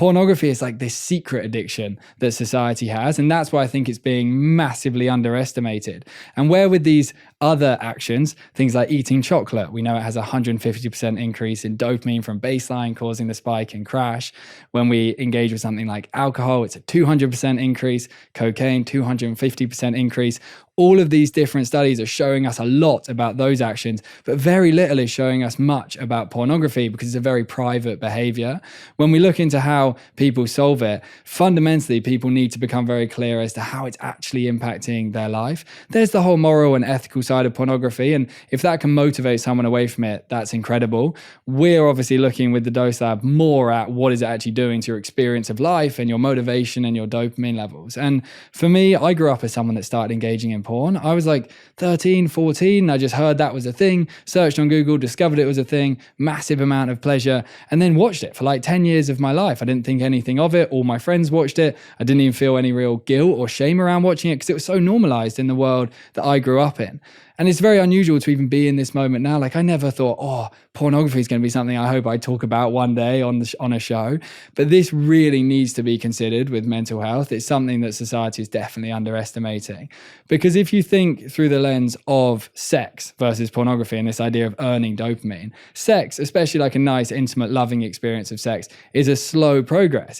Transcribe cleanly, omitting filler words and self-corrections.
pornography is like this secret addiction that society has. And that's why I think it's being massively underestimated. And where with these other actions, things like eating chocolate, we know it has a 150% increase in dopamine from baseline, causing the spike and crash. When we engage with something like alcohol, it's a 200% increase, cocaine, 250% increase. All of these different studies are showing us a lot about those actions, but very little is showing us much about pornography because it's a very private behavior. When we look into how people solve it, fundamentally, people need to become very clear as to how it's actually impacting their life. There's the whole moral and ethical side of pornography, and if that can motivate someone away from it, that's incredible. We're obviously looking with the Dose Lab more at what is it actually doing to your experience of life and your motivation and your dopamine levels. And for me, I grew up as someone that started engaging in porn. I was like 13, 14. I just heard that was a thing, searched on Google, discovered it was a thing, massive amount of pleasure, and then watched it for like 10 years of my life. I didn't think anything of it. All my friends watched it. I didn't even feel any real guilt or shame around watching it because it was so normalized in the world that I grew up in. And it's very unusual to even be in this moment now. Like I never thought, pornography is going to be something I hope I talk about one day on a show. But this really needs to be considered with mental health. It's something that society is definitely underestimating. Because if you think through the lens of sex versus pornography and this idea of earning dopamine, sex, especially like a nice, intimate, loving experience of sex, is a slow progress.